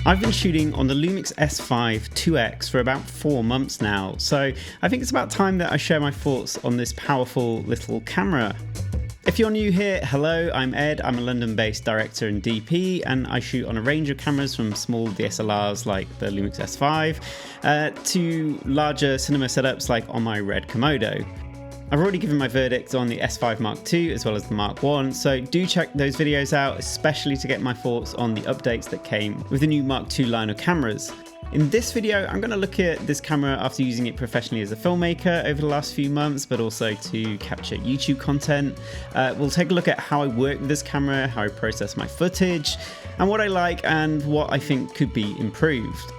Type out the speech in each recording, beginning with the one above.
I've been shooting on the LUMIX S5 2X for about 4 months now, so I think it's about time that I share my thoughts on this powerful little camera. If you're new here, hello, I'm Ed. I'm a London-based director and DP, and I shoot on a range of cameras from small DSLRs like the LUMIX S5 to larger cinema setups like on my red Komodo. I've already given my verdict on the S5 Mark II as well as the Mark I, so do check those videos out, especially to get my thoughts on the updates that came with the new Mark II line of cameras. In this video, I'm going to look at this camera after using it professionally as a filmmaker over the last few months, but also to capture YouTube content. We'll take a look at how I work with this camera, how I process my footage, and what I like and what I think could be improved.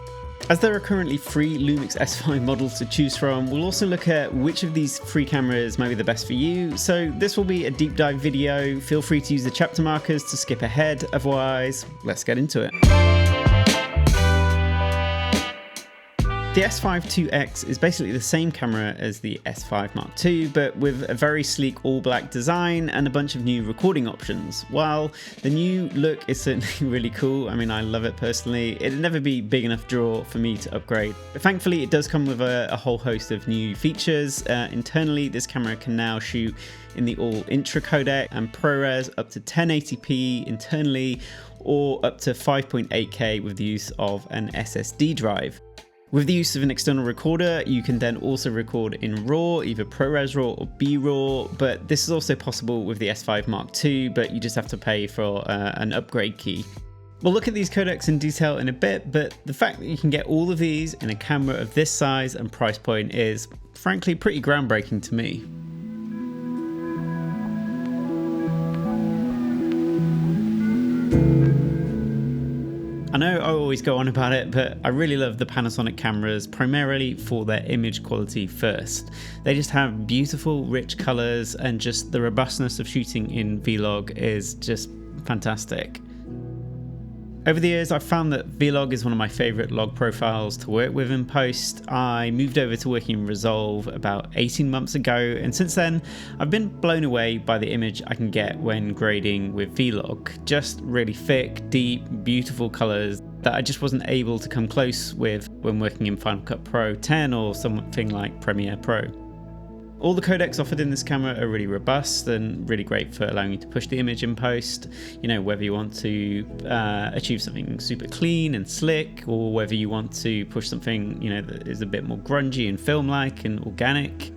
As there are currently 3 LUMIX S5 models to choose from, we'll also look at which of these 3 cameras might be the best for you. So this will be a deep dive video. Feel free to use the chapter markers to skip ahead. Otherwise, let's get into it. The S5 2X is basically the same camera as the S5 Mark II, but with a very sleek all-black design and a bunch of new recording options. While the new look is certainly really cool, I mean, I love it personally, it'd never be big enough draw for me to upgrade. But thankfully, it does come with a whole host of new features. Internally, this camera can now shoot in the All-intra codec and ProRes up to 1080p internally, or up to 5.8K with the use of an SSD drive. With the use of an external recorder, you can then also record in RAW, either ProRes RAW or BRAW, but this is also possible with the S5 Mark II, but you just have to pay for an upgrade key. We'll look at these codecs in detail in a bit, but the fact that you can get all of these in a camera of this size and price point is, frankly, pretty groundbreaking to me. I know I always go on about it, but I really love the Panasonic cameras, primarily for their image quality first. They just have beautiful, rich colors, and just the robustness of shooting in Vlog is just fantastic. Over the years, I've found that Vlog is one of my favorite log profiles to work with in post. I moved over to working in Resolve about 18 months ago, and since then, I've been blown away by the image I can get when grading with Vlog. Just really thick, deep, beautiful colors that I just wasn't able to come close with when working in Final Cut Pro 10 or something like Premiere Pro. All the codecs offered in this camera are really robust and really great for allowing you to push the image in post, you know, whether you want to achieve something super clean and slick, or whether you want to push something, you know, that is a bit more grungy and film-like and organic.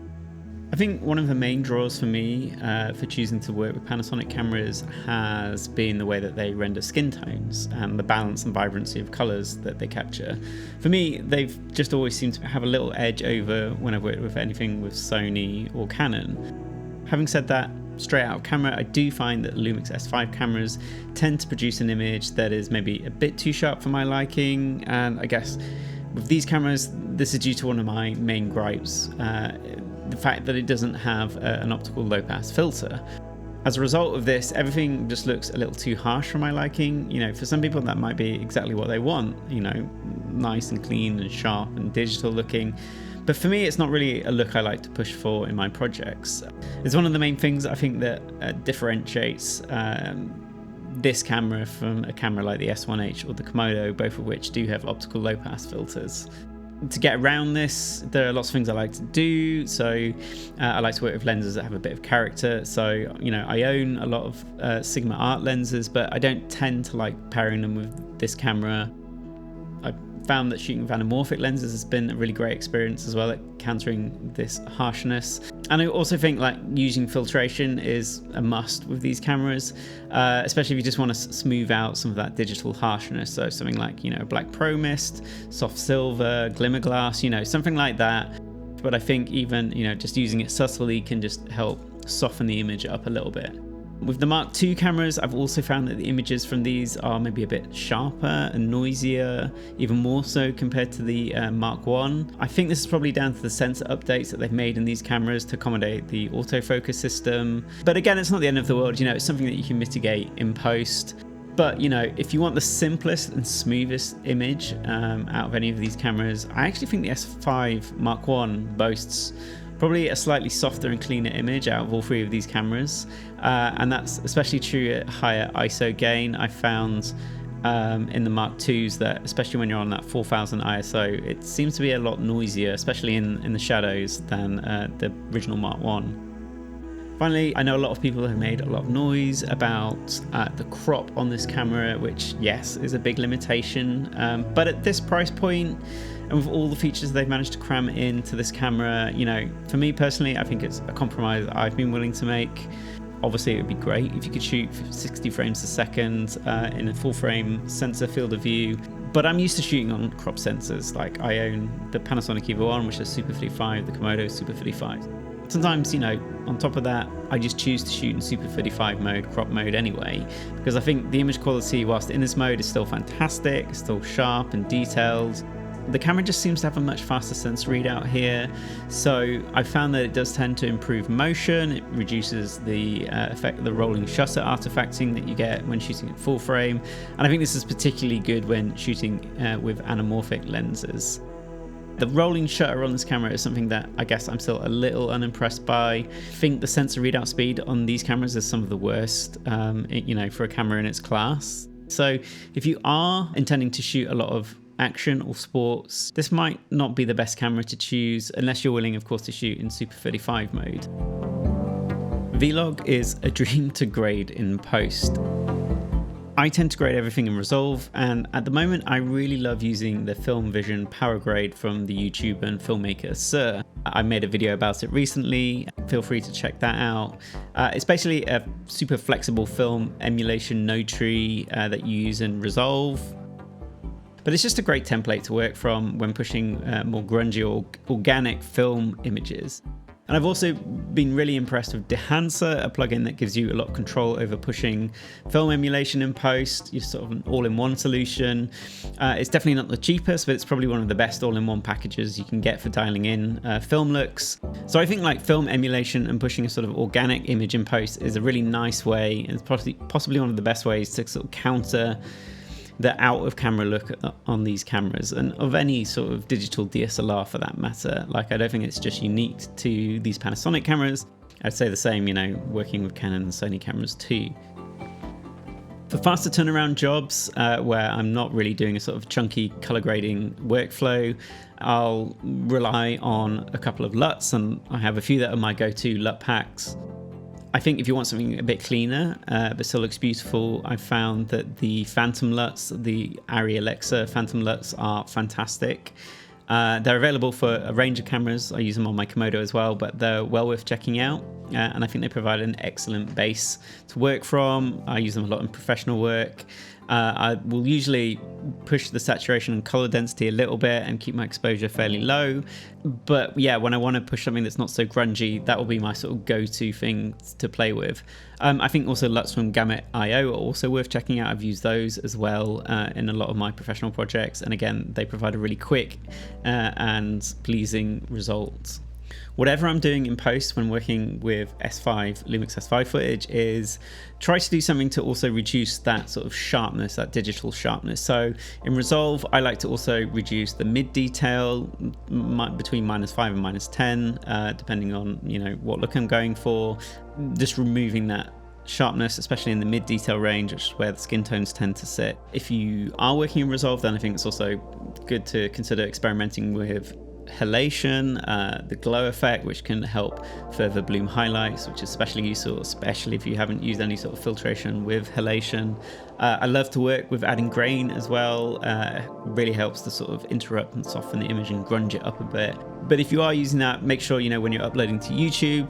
I think one of the main draws for me for choosing to work with Panasonic cameras has been the way that they render skin tones and the balance and vibrancy of colors that they capture. For me, they've just always seemed to have a little edge over when I've worked with anything with Sony or Canon. Having said that, straight out of camera, I do find that LUMIX S5 cameras tend to produce an image that is maybe a bit too sharp for my liking, and I guess with these cameras, this is due to one of my main gripes. The fact that it doesn't have an optical low-pass filter. As a result of this, everything just looks a little too harsh for my liking. You know, for some people that might be exactly what they want, you know, nice and clean and sharp and digital looking. But for me, it's not really a look I like to push for in my projects. It's one of the main things I think that differentiates this camera from a camera like the S1H or the Komodo, both of which do have optical low-pass filters. To get around this, there are lots of things I like to do. So I like to work with lenses that have a bit of character. So, you know, I own a lot of Sigma Art lenses, but I don't tend to like pairing them with this camera. I found that shooting with Anamorphic lenses has been a really great experience as well at countering this harshness. And I also think like using filtration is a must with these cameras, especially if you just want to smooth out some of that digital harshness. So something like, you know, black pro mist, soft silver, glimmer glass, you know, something like that. But I think even, you know, just using it subtly can just help soften the image up a little bit. With the Mark II cameras, I've also found that the images from these are maybe a bit sharper and noisier, even more so compared to the Mark I. I think this is probably down to the sensor updates that they've made in these cameras to accommodate the autofocus system. But again, it's not the end of the world, you know, it's something that you can mitigate in post. But, you know, if you want the simplest and smoothest image out of any of these cameras, I actually think the S5 Mark I boasts probably a slightly softer and cleaner image out of all 3 of these cameras, and that's especially true at higher ISO gain. I found in the Mark IIs that, especially when you're on that 4000 ISO, it seems to be a lot noisier, especially in the shadows, than the original Mark I. Finally, I know a lot of people have made a lot of noise about the crop on this camera, which, yes, is a big limitation. But at this price point, and with all the features they've managed to cram into this camera, you know, for me personally, I think it's a compromise I've been willing to make. Obviously, it would be great if you could shoot 60 frames a second in a full frame sensor field of view. But I'm used to shooting on crop sensors. Like, I own the Panasonic EVO 1, which is Super 55, the Komodo Super 55. Sometimes, you know, on top of that, I just choose to shoot in Super 55 mode, crop mode anyway, because I think the image quality whilst in this mode is still fantastic, it's still sharp and detailed. The camera just seems to have a much faster sensor readout here, so I found that it does tend to improve motion. It reduces the effect of the rolling shutter artifacting that you get when shooting at full frame, and I think this is particularly good when shooting with anamorphic lenses. The rolling shutter on this camera is something that I guess I'm still a little unimpressed by. I think the sensor readout speed on these cameras is some of the worst, you know, for a camera in its class. So if you are intending to shoot a lot of action or sports, this might not be the best camera to choose unless you're willing, of course, to shoot in Super 35 mode. Vlog is a dream to grade in post. I tend to grade everything in Resolve, and at the moment I really love using the Film Vision Power Grade from the YouTuber and filmmaker Sir. I made a video about it recently, feel free to check that out. It's basically a super flexible film emulation node tree that you use in Resolve. But it's just a great template to work from when pushing more grungy or organic film images. And I've also been really impressed with Dehancer, a plugin that gives you a lot of control over pushing film emulation in post. You're sort of an all-in-one solution. It's definitely not the cheapest, but it's probably one of the best all-in-one packages you can get for dialing in film looks. So I think like film emulation and pushing a sort of organic image in post is a really nice way, and it's possibly one of the best ways to sort of counter the out of camera look on these cameras, and of any sort of digital DSLR for that matter. Like, I don't think it's just unique to these Panasonic cameras. I'd say the same, you know, working with Canon and Sony cameras too. For faster turnaround jobs, where I'm not really doing a sort of chunky color grading workflow, I'll rely on a couple of LUTs, and I have a few that are my go-to LUT packs. I think if you want something a bit cleaner, but still looks beautiful, I found that the Phantom LUTs, the Arri Alexa Phantom LUTs, are fantastic. They're available for a range of cameras. I use them on my Komodo as well, but they're well worth checking out. And I think they provide an excellent base to work from. I use them a lot in professional work. I will usually push the saturation and color density a little bit and keep my exposure fairly low. But yeah, when I want to push something that's not so grungy, that will be my sort of go-to thing to play with. I think also LUTs from Gamut.io are also worth checking out. I've used those as well in a lot of my professional projects. And again, they provide a really quick and pleasing result. Whatever I'm doing in post when working with S5, LUMIX S5 footage, is try to do something to also reduce that sort of sharpness, that digital sharpness. So in Resolve, I like to also reduce the mid detail between -5 and -10, depending on, you know, what look I'm going for. Just removing that sharpness, especially in the mid detail range, which is where the skin tones tend to sit. If you are working in Resolve, then I think it's also good to consider experimenting with halation, the glow effect, which can help further bloom highlights, which is especially useful, especially if you haven't used any sort of filtration with halation. I love to work with adding grain as well. Really helps to sort of interrupt and soften the image and grunge it up a bit. But if you are using that, make sure, you know, when you're uploading to YouTube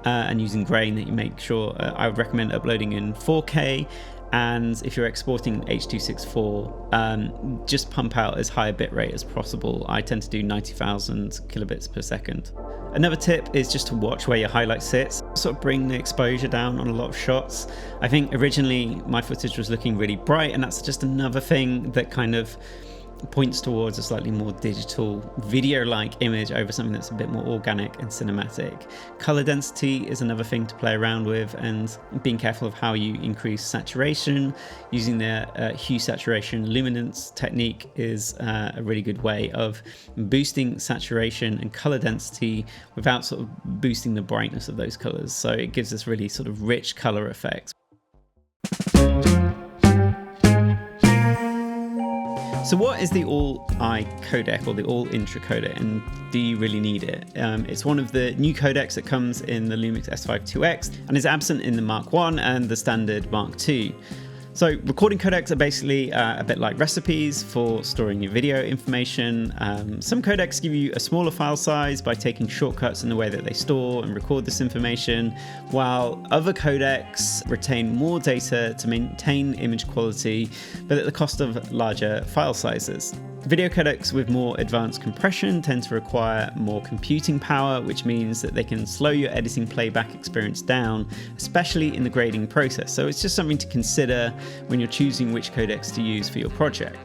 and using grain, that you make sure, I would recommend uploading in 4K. And if you're exporting H.264, just pump out as high a bitrate as possible. I tend to do 90,000 kilobits per second. Another tip is just to watch where your highlight sits, sort of bring the exposure down on a lot of shots. I think originally my footage was looking really bright, and that's just another thing that kind of points towards a slightly more digital video-like image over something that's a bit more organic and cinematic. Color density is another thing to play around with, and being careful of how you increase saturation. Using the hue saturation luminance technique is a really good way of boosting saturation and color density without sort of boosting the brightness of those colors. So it gives this really sort of rich color effect. So what is the All-I codec, or the All-intra codec, and do you really need it? It's one of the new codecs that comes in the LUMIX S5 2X and is absent in the Mark I and the standard Mark II. So recording codecs are basically a bit like recipes for storing your video information. Some codecs give you a smaller file size by taking shortcuts in the way that they store and record this information, while other codecs retain more data to maintain image quality, but at the cost of larger file sizes. Video codecs with more advanced compression tend to require more computing power, which means that they can slow your editing playback experience down, especially in the grading process. So it's just something to consider when you're choosing which codecs to use for your project.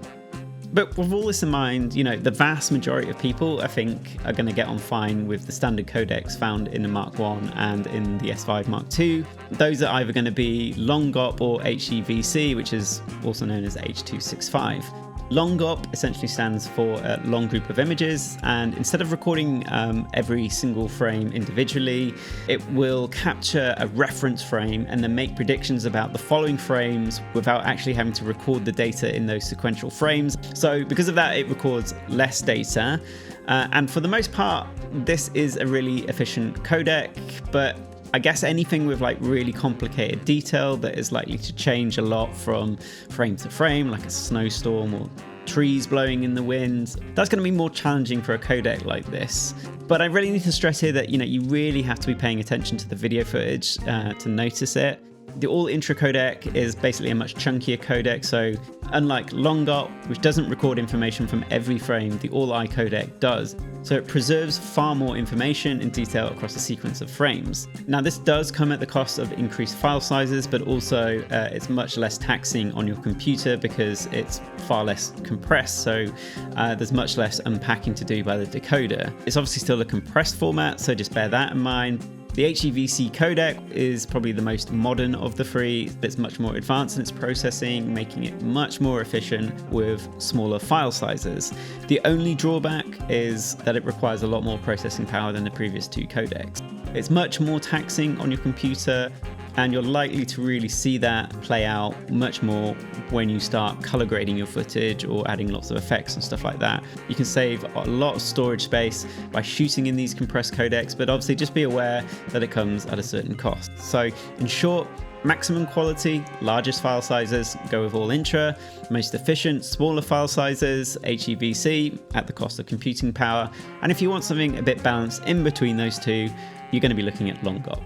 But with all this in mind, the vast majority of people, I think, are going to get on fine with the standard codecs found in the Mark I and in the S5 Mark II. Those are either going to be LONGOP or HEVC, which is also known as H.265. LONGOP essentially stands for a long group of images, and instead of recording every single frame individually, it will capture a reference frame and then make predictions about the following frames without actually having to record the data in those sequential frames. So because of that, it records less data, and for the most part, this is a really efficient codec, but I guess anything with really complicated detail that is likely to change a lot from frame to frame, like a snowstorm or trees blowing in the wind, that's going to be more challenging for a codec like this. But I really need to stress here that you really have to be paying attention to the video footage to notice it. The All-intra codec is basically a much chunkier codec, so unlike LONGOP, which doesn't record information from every frame, the All-I codec does. So it preserves far more information and detail across a sequence of frames. Now this does come at the cost of increased file sizes, but also it's much less taxing on your computer because it's far less compressed, so there's much less unpacking to do by the decoder. It's obviously still a compressed format, so just bear that in mind. The HEVC codec is probably the most modern of the three. It's much more advanced in its processing, making it much more efficient with smaller file sizes. The only drawback is that it requires a lot more processing power than the previous two codecs. It's much more taxing on your computer, and you're likely to really see that play out much more when you start color grading your footage or adding lots of effects and stuff like that. You can save a lot of storage space by shooting in these compressed codecs, but obviously just be aware that it comes at a certain cost. So in short, maximum quality, largest file sizes, go with All-intra. Most efficient, smaller file sizes, HEVC, at the cost of computing power. And if you want something a bit balanced in between those two, you're going to be looking at LONGOP.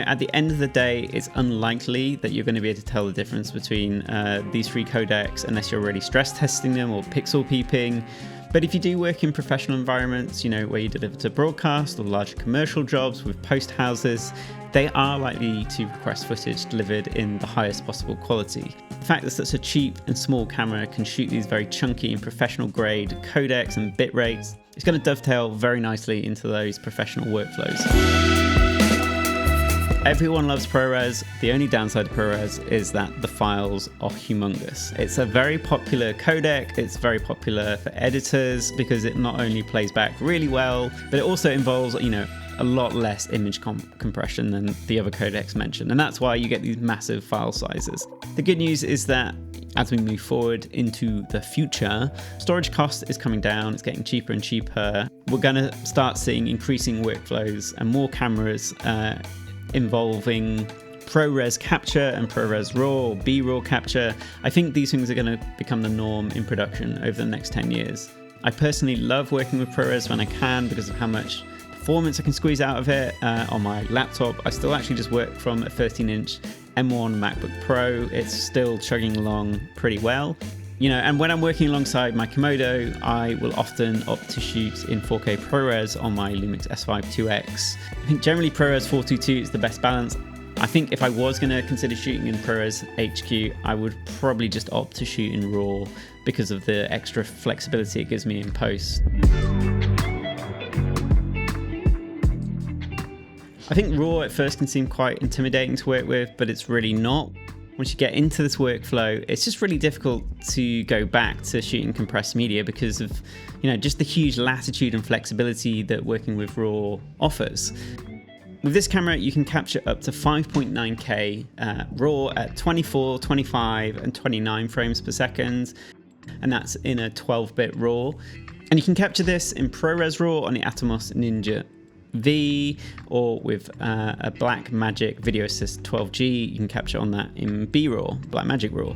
At the end of the day, it's unlikely that you're going to be able to tell the difference between these three codecs unless you're already stress testing them or pixel peeping. But if you do work in professional environments, where you deliver to broadcast or larger commercial jobs with post houses, they are likely to request footage delivered in the highest possible quality. The fact that such a cheap and small camera can shoot these very chunky and professional grade codecs and bit rates, it's going to dovetail very nicely into those professional workflows. Everyone loves ProRes. The only downside to ProRes is that the files are humongous. It's a very popular codec. It's very popular for editors because it not only plays back really well, but it also involves, a lot less image compression than the other codecs mentioned. And that's why you get these massive file sizes. The good news is that as we move forward into the future, storage cost is coming down. It's getting cheaper and cheaper. We're going to start seeing increasing workflows and more cameras involving ProRes capture and ProRes RAW or BRAW capture. I think these things are going to become the norm in production over the next 10 years. I personally love working with ProRes when I can because of how much performance I can squeeze out of it. On my laptop, I still actually just work from a 13-inch M1 MacBook Pro. It's still chugging along pretty well. And when I'm working alongside my Komodo, I will often opt to shoot in 4K ProRes on my LUMIX S5 2X. I think generally ProRes 422 is the best balance. I think if I was going to consider shooting in ProRes HQ, I would probably just opt to shoot in RAW because of the extra flexibility it gives me in post. I think RAW at first can seem quite intimidating to work with, but it's really not. Once you get into this workflow, it's just really difficult to go back to shooting compressed media because of, just the huge latitude and flexibility that working with RAW offers. With this camera, you can capture up to 5.9K RAW at 24, 25, and 29 frames per second. and that's in a 12-bit RAW. And you can capture this in ProRes RAW on the Atomos Ninja V, or with a Blackmagic Video Assist 12G, you can capture on that in BRAW, Blackmagic RAW.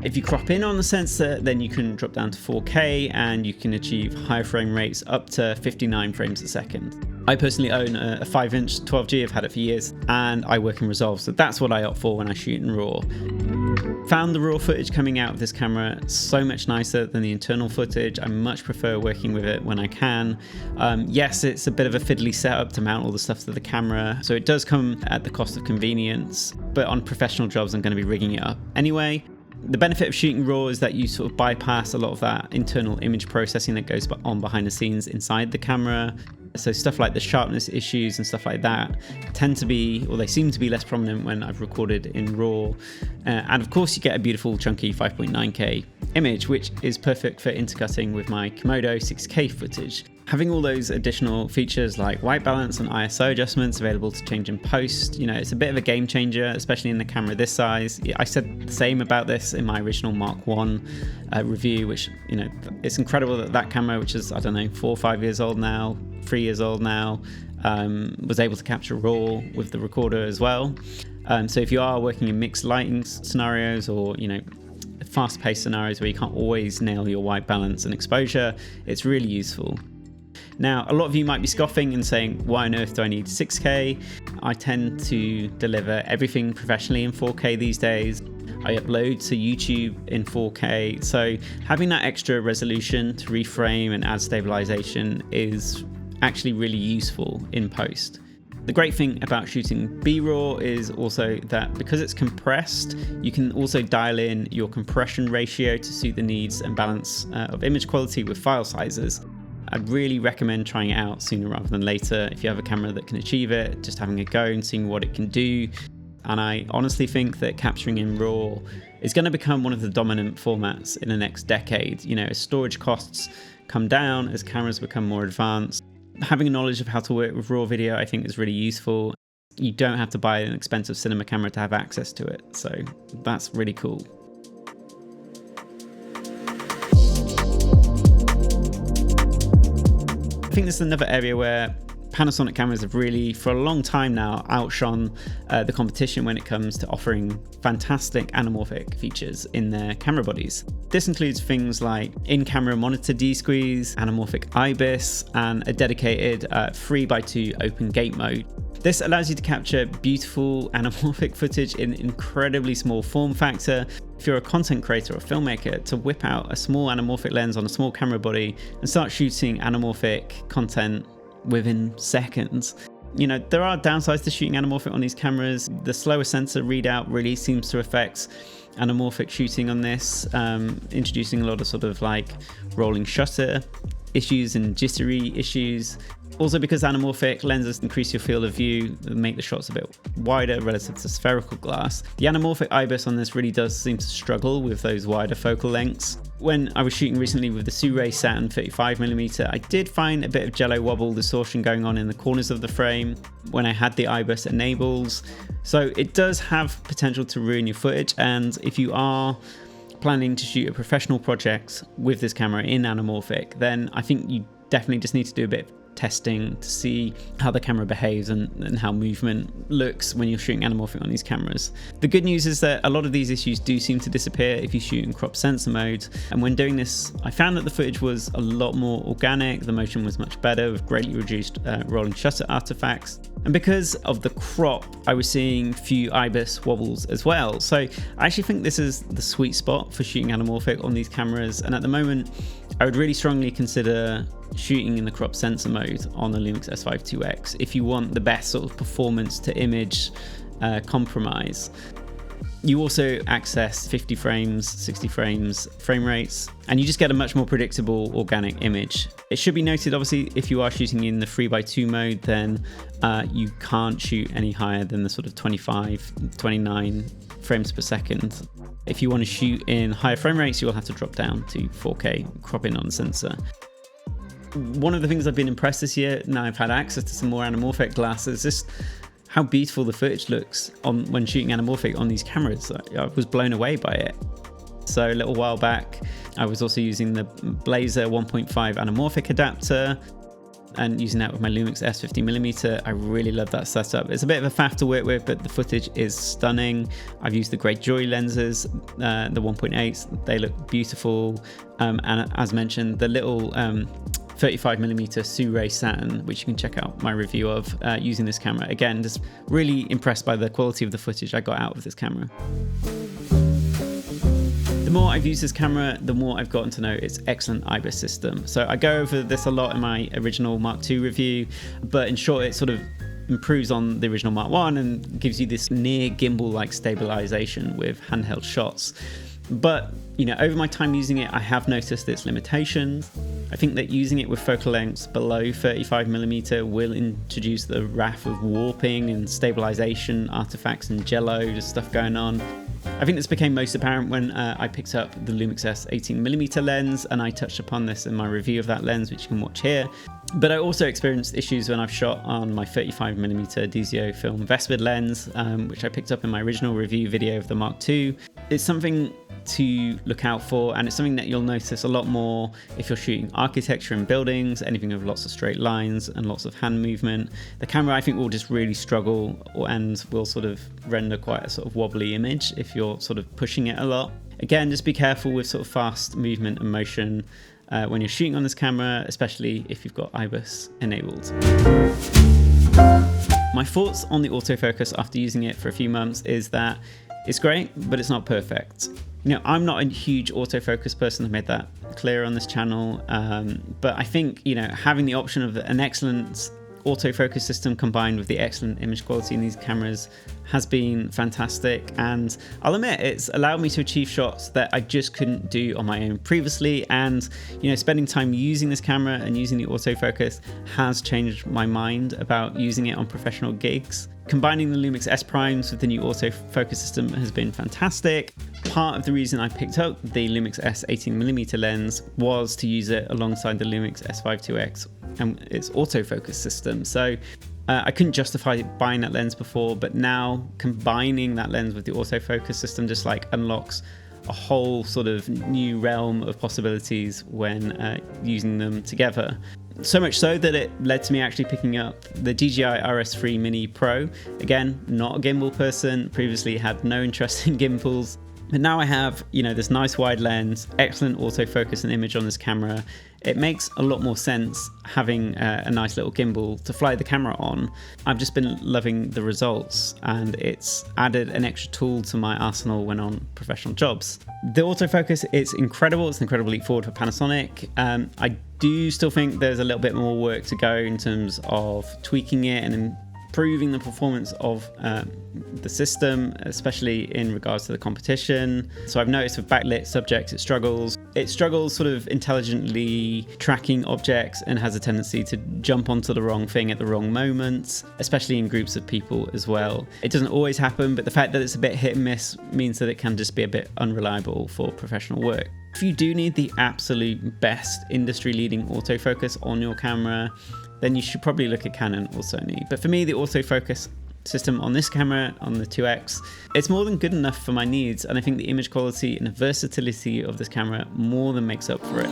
If you crop in on the sensor, then you can drop down to 4K and you can achieve higher frame rates up to 59 frames a second. I personally own a 5-inch 12G, I've had it for years, and I work in Resolve, so that's what I opt for when I shoot in RAW. Found the RAW footage coming out of this camera so much nicer than the internal footage. I much prefer working with it when I can. Yes, it's a bit of a fiddly setup to mount all the stuff to the camera, so it does come at the cost of convenience, but on professional jobs I'm going to be rigging it up anyway. The benefit of shooting RAW is that you sort of bypass a lot of that internal image processing that goes on behind the scenes inside the camera. So stuff like the sharpness issues and stuff like that tend to be, or they seem to be, less prominent when I've recorded in RAW. And of course you get a beautiful chunky 5.9K image, which is perfect for intercutting with my Komodo 6K footage. Having all those additional features like white balance and ISO adjustments available to change in post, it's a bit of a game changer, especially in a camera this size. I said the same about this in my original Mark 1 review, which, it's incredible that camera, which is, I don't know, 4 or 5 years old now, 3 years old now, was able to capture RAW with the recorder as well. So if you are working in mixed lighting scenarios, or, fast-paced scenarios where you can't always nail your white balance and exposure, it's really useful. Now, a lot of you might be scoffing and saying, why on earth do I need 6K? I tend to deliver everything professionally in 4K these days. I upload to YouTube in 4K, so having that extra resolution to reframe and add stabilization is actually really useful in post. The great thing about shooting BRAW is also that because it's compressed, you can also dial in your compression ratio to suit the needs and balance of image quality with file sizes. I'd really recommend trying it out sooner rather than later. If you have a camera that can achieve it, just having a go and seeing what it can do. And I honestly think that capturing in RAW is going to become one of the dominant formats in the next decade. As storage costs come down, as cameras become more advanced, having a knowledge of how to work with RAW video, I think, is really useful. You don't have to buy an expensive cinema camera to have access to it. So that's really cool. I think this is another area where Panasonic cameras have really, for a long time now, outshone the competition when it comes to offering fantastic anamorphic features in their camera bodies. This includes things like in-camera monitor D-squeeze, anamorphic IBIS, and a dedicated 3x2 open gate mode. This allows you to capture beautiful anamorphic footage in incredibly small form factor. If you're a content creator or filmmaker, to whip out a small anamorphic lens on a small camera body and start shooting anamorphic content within seconds. There are downsides to shooting anamorphic on these cameras. The slower sensor readout really seems to affect anamorphic shooting on this, introducing a lot of sort of like rolling shutter issues and jittery issues. Also, because anamorphic lenses increase your field of view and make the shots a bit wider relative to spherical glass, the anamorphic IBIS on this really does seem to struggle with those wider focal lengths. When I was shooting recently with the Sirui Saturn 35mm, I did find a bit of jello wobble distortion going on in the corners of the frame when I had the IBIS enabled. So it does have potential to ruin your footage, and if you are planning to shoot a professional project with this camera in anamorphic, then I think you definitely just need to do a bit of testing to see how the camera behaves and how movement looks when you're shooting anamorphic on these cameras. The good news is that a lot of these issues do seem to disappear if you shoot in crop sensor mode, and when doing this I found that the footage was a lot more organic, the motion was much better with greatly reduced rolling shutter artifacts, and because of the crop I was seeing few IBIS wobbles as well. So I actually think this is the sweet spot for shooting anamorphic on these cameras, and at the moment I would really strongly consider shooting in the crop sensor mode on the LUMIX S5 2X if you want the best sort of performance to image compromise. You also access 50 frames, 60 frames frame rates, and you just get a much more predictable organic image. It should be noted, obviously, if you are shooting in the 3x2 mode, then you can't shoot any higher than the sort of 25, 29 frames per second. If you want to shoot in higher frame rates, you'll have to drop down to 4K, crop in on the sensor. One of the things I've been impressed this year, now I've had access to some more anamorphic glass, is just how beautiful the footage looks when shooting anamorphic on these cameras. I was blown away by it. So a little while back, I was also using the Blazer 1.5 Anamorphic adapter and using that with my LUMIX S50mm. I really love that setup. It's a bit of a faff to work with, but the footage is stunning. I've used the Greyjoy lenses, the 1.8s. They look beautiful. And as mentioned, the little 35mm Sue Saturn, which you can check out my review of using this camera. Again, just really impressed by the quality of the footage I got out of this camera. The more I've used this camera, the more I've gotten to know its excellent IBIS system. So I go over this a lot in my original Mark II review, but in short, it sort of improves on the original Mark I and gives you this near gimbal-like stabilization with handheld shots. But, you know, over my time using it, I have noticed its limitations. I think that using it with focal lengths below 35mm will introduce the wrath of warping and stabilization artifacts and jello, just stuff going on. I think this became most apparent when I picked up the LUMIX S 18mm lens, and I touched upon this in my review of that lens, which you can watch here. But I also experienced issues when I've shot on my 35mm DZO film Vespid lens, which I picked up in my original review video of the Mark II. It's something to look out for, and it's something that you'll notice a lot more if you're shooting architecture and buildings, anything with lots of straight lines and lots of hand movement. The camera, I think, will just really struggle and will sort of render quite a sort of wobbly image if you're sort of pushing it a lot. Again, just be careful with sort of fast movement and motion when you're shooting on this camera, especially if you've got IBIS enabled. My thoughts on the autofocus after using it for a few months is that it's great, but it's not perfect. You know, I'm not a huge autofocus person. I've made that clear on this channel. But I think, you know, having the option of an excellent autofocus system combined with the excellent image quality in these cameras has been fantastic, and I'll admit it's allowed me to achieve shots that I just couldn't do on my own previously. And you know, spending time using this camera and using the autofocus has changed my mind about using it on professional gigs. Combining the LUMIX S primes with the new autofocus system has been fantastic. Part of the reason I picked up the LUMIX S 18mm lens was to use it alongside the LUMIX S5 2X and its autofocus system. So I couldn't justify buying that lens before, but now combining that lens with the autofocus system just like unlocks a whole sort of new realm of possibilities when using them together. So much so that it led to me actually picking up the DJI RS3 Mini Pro. Again, not a gimbal person, previously had no interest in gimbals. But now I have, you know, this nice wide lens, excellent autofocus and image on this camera. It makes a lot more sense having a nice little gimbal to fly the camera on. I've just been loving the results, and it's added an extra tool to my arsenal when on professional jobs. The autofocus is incredible. It's an incredible leap forward for Panasonic. I do still think there's a little bit more work to go in terms of tweaking it and improving the performance of the system, especially in regards to the competition. So I've noticed with backlit subjects it struggles. It struggles sort of intelligently tracking objects and has a tendency to jump onto the wrong thing at the wrong moment, especially in groups of people as well. It doesn't always happen, but the fact that it's a bit hit and miss means that it can just be a bit unreliable for professional work. If you do need the absolute best industry-leading autofocus on your camera, then you should probably look at Canon or Sony. But for me, the autofocus system on this camera, on the 2X, it's more than good enough for my needs, and I think the image quality and the versatility of this camera more than makes up for it.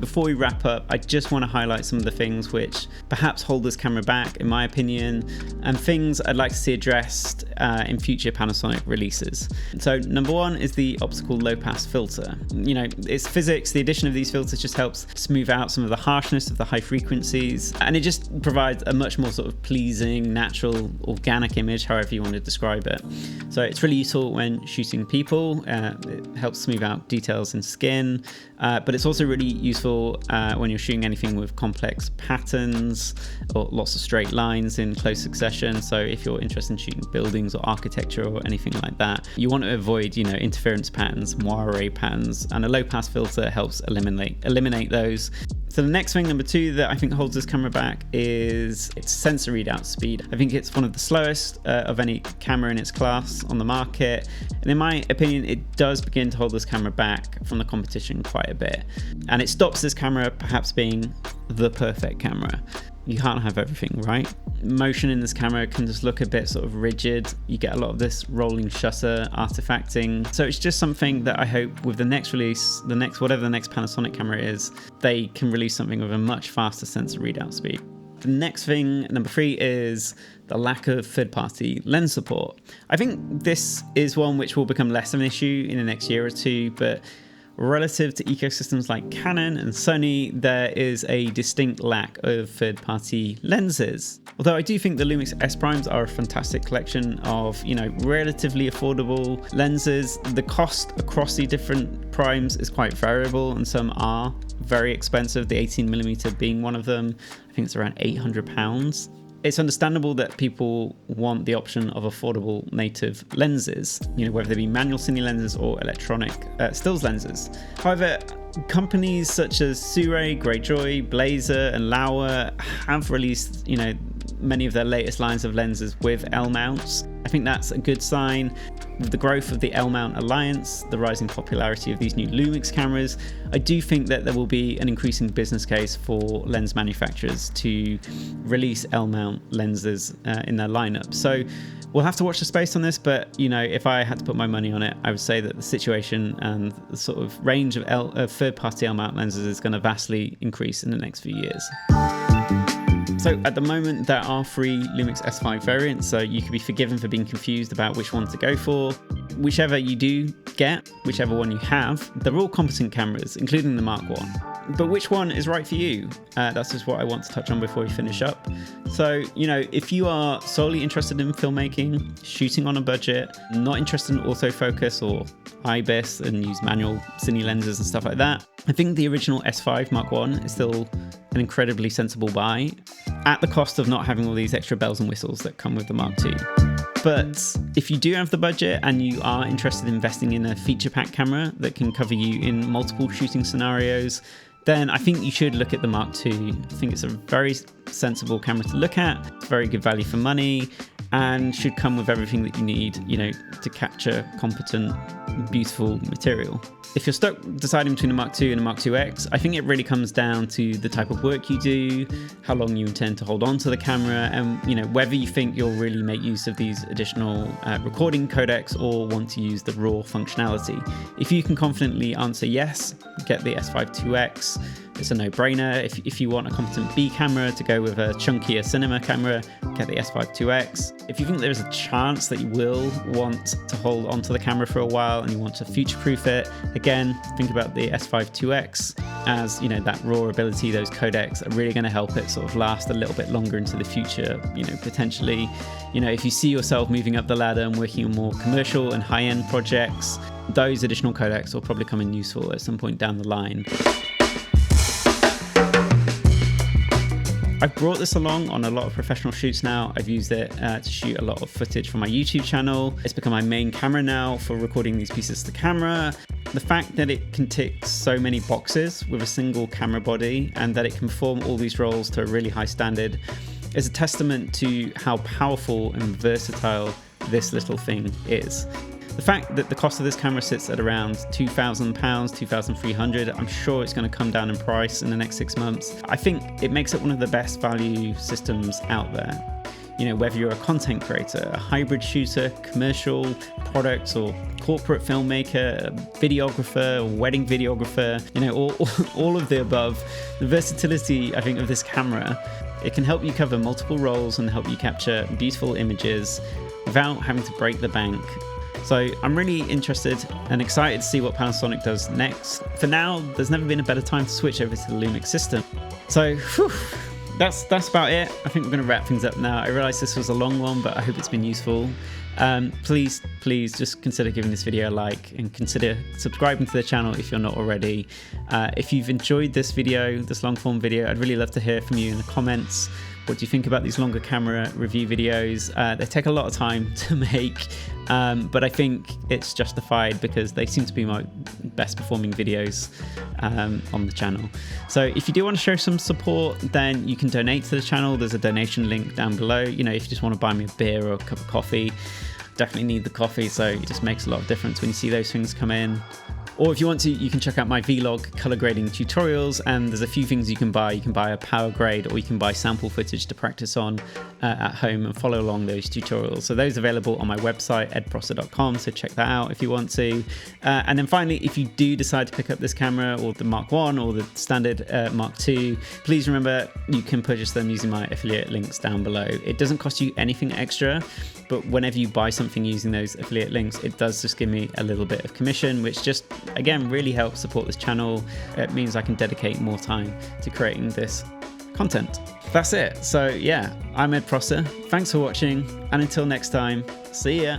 Before we wrap up, I just want to highlight some of the things which perhaps hold this camera back, in my opinion, and things I'd like to see addressed in future Panasonic releases. So number one is the optical low pass filter. You know, it's physics. The addition of these filters just helps smooth out some of the harshness of the high frequencies, and it just provides a much more sort of pleasing, natural, organic image, however you want to describe it. So it's really useful when shooting people. It helps smooth out details in skin, but it's also really useful when you're shooting anything with complex patterns or lots of straight lines in close succession. So if you're interested in shooting buildings or architecture or anything like that, you want to avoid, you know, interference patterns, moire patterns, and a low pass filter helps eliminate those. So the next thing, number two, that I think holds this camera back is its sensor readout speed. I think it's one of the slowest of any camera in its class on the market. And in my opinion, it does begin to hold this camera back from the competition quite a bit. And it stops this camera perhaps being the perfect camera. you can't have everything, right? Motion in this camera can just look a bit sort of rigid. You get a lot of this rolling shutter artifacting. So it's just something that I hope with the next release, whatever the next Panasonic camera is, they can release something with a much faster sensor readout speed. The next thing, number 3, is the lack of third-party lens support. I think this is one which will become less of an issue in the next year or two, but relative to ecosystems like Canon and Sony, there is a distinct lack of third-party lenses. Although I do think the LUMIX S primes are a fantastic collection of, relatively affordable lenses. The cost across the different primes is quite variable, and some are very expensive, the 18mm being one of them. I think it's around £800. It's understandable that people want the option of affordable native lenses, whether they be manual cine lenses or electronic stills lenses. However, companies such as Sirui, Greyjoy, Blazer, and Laowa have released, many of their latest lines of lenses with L mounts. I think that's a good sign. With the growth of the L mount alliance, the rising popularity of these new LUMIX cameras, I do think that there will be an increasing business case for lens manufacturers to release L mount lenses in their lineup. So we'll have to watch the space on this, but if I had to put my money on it, I would say that the situation and the sort of range of third-party L mount lenses is going to vastly increase in the next few years. So at the moment, there are 3 LUMIX S5 variants, so you could be forgiven for being confused about which one to go for. Whichever you do get, whichever one you have, they're all competent cameras, including the Mark I. But which one is right for you? That's just what I want to touch on before we finish up. So, if you are solely interested in filmmaking, shooting on a budget, not interested in autofocus or IBIS and use manual cine lenses and stuff like that, I think the original S5 Mark I is still an incredibly sensible buy at the cost of not having all these extra bells and whistles that come with the Mark II. But if you do have the budget and you are interested in investing in a feature pack camera that can cover you in multiple shooting scenarios, then I think you should look at the Mark II. I think it's a very sensible camera to look at. It's very good value for money and should come with everything that you need, to capture competent, beautiful material. If you're stuck deciding between a Mark II and a Mark IIX, I think it really comes down to the type of work you do, how long you intend to hold on to the camera, and whether you think you'll really make use of these additional recording codecs or want to use the RAW functionality. If you can confidently answer yes, get the S5 IIX. It's a no-brainer. If you want a competent B camera to go with a chunkier cinema camera, get the S5 IIX. If you think there's a chance that you will want to hold onto the camera for a while and you want to future-proof it, again, think about the S5 IIX as, that RAW ability, those codecs are really going to help it sort of last a little bit longer into the future. Potentially, if you see yourself moving up the ladder and working on more commercial and high-end projects, those additional codecs will probably come in useful at some point down the line. I've brought this along on a lot of professional shoots now. I've used it to shoot a lot of footage for my YouTube channel. It's become my main camera now for recording these pieces to the camera. The fact that it can tick so many boxes with a single camera body and that it can perform all these roles to a really high standard is a testament to how powerful and versatile this little thing is. The fact that the cost of this camera sits at around £2,000, £2,300, I'm sure it's going to come down in price in the next 6 months. I think it makes it one of the best value systems out there. Whether you're a content creator, a hybrid shooter, commercial, product or corporate filmmaker, a videographer, a wedding videographer, all of the above, the versatility, I think, of this camera, it can help you cover multiple roles and help you capture beautiful images without having to break the bank. So I'm really interested and excited to see what Panasonic does next. For now, there's never been a better time to switch over to the LUMIX system. So that's about it. I think we're going to wrap things up now. I realize this was a long one, but I hope it's been useful. Please just consider giving this video a like and consider subscribing to the channel if you're not already. If you've enjoyed this video, this long form video, I'd really love to hear from you in the comments. What do you think about these longer camera review videos? They take a lot of time to make, but I think it's justified because they seem to be my best performing videos on the channel. So if you do want to show some support, then you can donate to the channel. There's a donation link down below. If you just want to buy me a beer or a cup of coffee, definitely need the coffee, so it just makes a lot of difference when you see those things come in. Or if you want to, you can check out my vlog color grading tutorials, and there's a few things you can buy. You can buy a power grade, or you can buy sample footage to practice on at home and follow along those tutorials. So those are available on my website, edprosser.com, so check that out if you want to. And then finally, if you do decide to pick up this camera, or the Mark 1 or the standard Mark 2, please remember you can purchase them using my affiliate links down below. It doesn't cost you anything extra, but whenever you buy something using those affiliate links, it does just give me a little bit of commission, which just, again, really helps support this channel. It means I can dedicate more time to creating this content. That's it. So yeah, I'm Ed Prosser. Thanks for watching, and until next time, see ya.